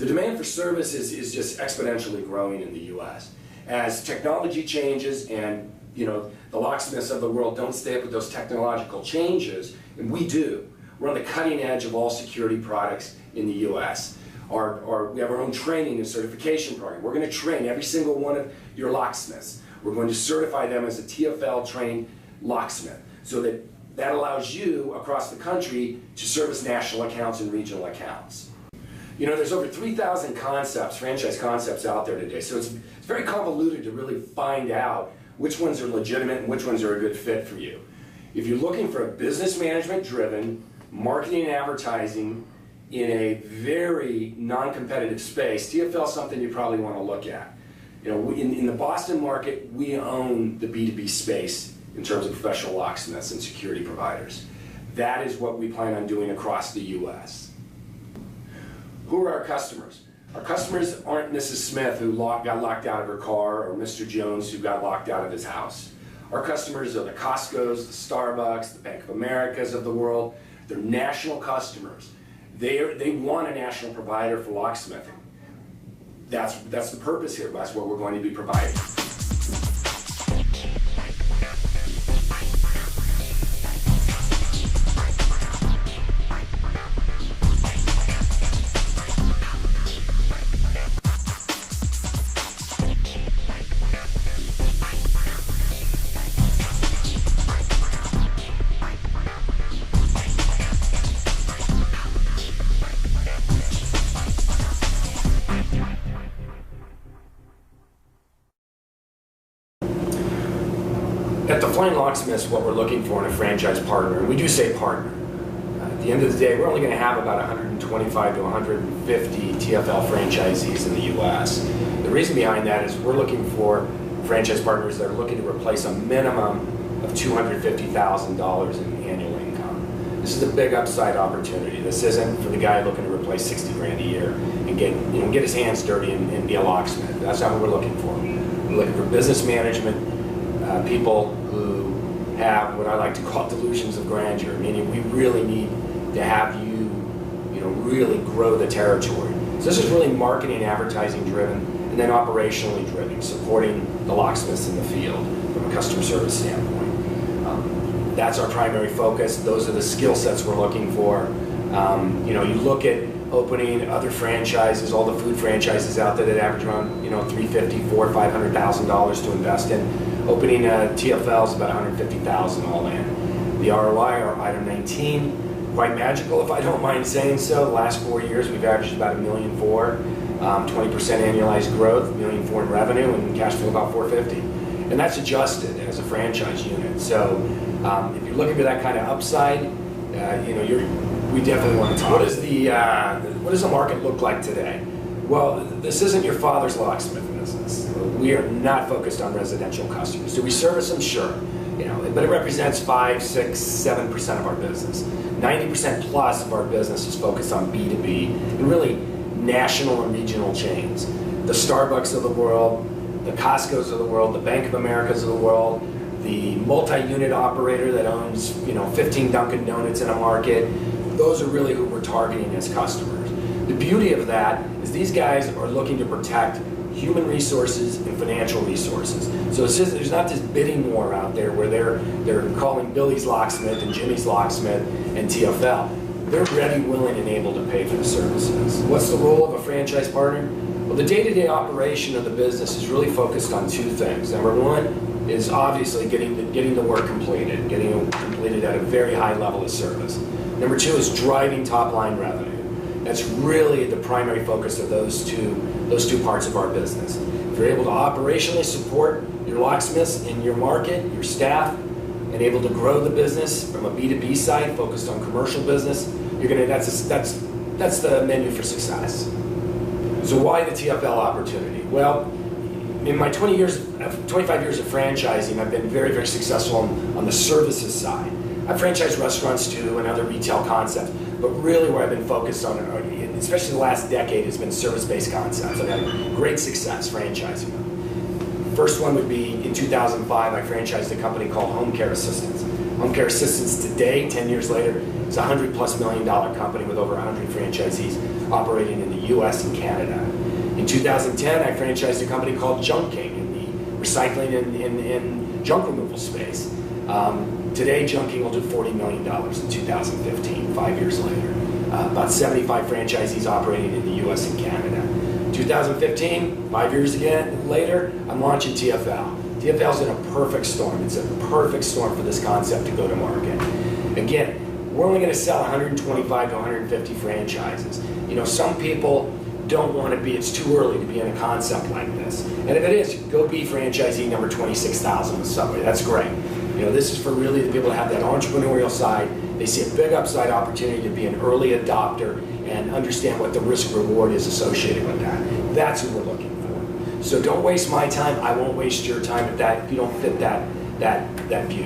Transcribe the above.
demand for service is just exponentially growing in the U.S. As technology changes and the locksmiths of the world don't stay up with those technological changes, and we do. We're on the cutting edge of all security products in the U.S. We have our own training and certification program. We're going to train every single one of your locksmiths. We're going to certify them as a TFL trained locksmith so that allows you across the country to service national accounts and regional accounts. There's over 3,000 concepts, franchise concepts out there today, so it's very convoluted to really find out which ones are legitimate and which ones are a good fit for you. If you're looking for a business management driven, marketing and advertising in a very non-competitive space, TFL is something you probably want to look at. In the Boston market, we own the B2B space in terms of professional locksmiths and security providers. That is what we plan on doing across the U.S. Who are our customers? Our customers aren't Mrs. Smith who got locked out of her car or Mr. Jones who got locked out of his house. Our customers are the Costco's, the Starbucks, the Bank of America's of the world. They're national customers. They want a national provider for locksmithing. That's the purpose here. That's what we're going to be providing. At the Flying Locksmiths, what we're looking for in a franchise partner, and we do say partner. At the end of the day, we're only going to have about 125 to 150 TFL franchisees in the U.S. The reason behind that is we're looking for franchise partners that are looking to replace a minimum of $250,000 in annual income. This is a big upside opportunity. This isn't for the guy looking to replace 60 grand a year and get his hands dirty and be a locksmith. That's not what we're looking for. We're looking for business management. People who have what I like to call delusions of grandeur, meaning we really need to have you, really grow the territory. So this is really marketing and advertising driven, and then operationally driven, supporting the locksmiths in the field from a customer service standpoint. That's our primary focus. Those are the skill sets we're looking for. You look at opening other franchises, all the food franchises out there that average around $350,000, $400,000, $500,000 to invest in. Opening a TFL is about $150,000 all in. The ROI, or item 19, quite magical if I don't mind saying so. The last 4 years we've averaged about $1.4 million, 20% annualized growth, $1.4 million in revenue, and cash flow about $450,000. And that's adjusted as a franchise unit. So if you're looking for that kind of upside, we definitely want to talk. What does the market look like today? Well, this isn't your father's locksmith business. We are not focused on residential customers. Do we service them? Sure. But it represents 5, 6, 7% of our business. 90% plus of our business is focused on B2B and really national and regional chains. The Starbucks of the world, the Costco's of the world, the Bank of America's of the world, the multi-unit operator that owns 15 Dunkin' Donuts in a market. Those are really who we're targeting as customers. The beauty of that is these guys are looking to protect human resources and financial resources. So there's not this bidding war out there where they're calling Billy's Locksmith and Jimmy's Locksmith and TFL. They're ready, willing, and able to pay for the services. What's the role of a franchise partner? Well, the day-to-day operation of the business is really focused on two things. Number one is obviously getting the work completed, getting it completed at a very high level of service. Number two is driving top-line revenue. That's really the primary focus of those two parts of our business. If you're able to operationally support your locksmiths in your market, your staff, and able to grow the business from a B2B side, focused on commercial business, that's the menu for success. So why the TFL opportunity? Well, in my 25 years of franchising, I've been very, very successful on the services side. I've franchised restaurants too and other retail concepts, but really where I've been focused on, especially the last decade, has been service-based concepts. I've had great success franchising them. First one would be in 2005, I franchised a company called Home Care Assistants. Home Care Assistance today, 10 years later, is a $100+ million company with over 100 franchisees operating in the US and Canada. In 2010, I franchised a company called Junk King in the recycling and junk removal space. Today, Junk King will do $40 million in 2015, 5 years later. About 75 franchisees operating in the US and Canada. 2015, 5 years again later, I'm launching TFL. TFL's in a perfect storm. It's a perfect storm for this concept to go to market. Again, we're only going to sell 125 to 150 franchises. You know, some people don't want to be, it's too early to be in a concept like this. And if it is, go be franchisee number 26,000 with Subway. That's great. You know, this is for really the people that have that entrepreneurial side. They see a big upside opportunity to be an early adopter and understand what the risk reward is associated with that. That's who we're looking for. So don't waste my time. I won't waste your time if you don't fit that view.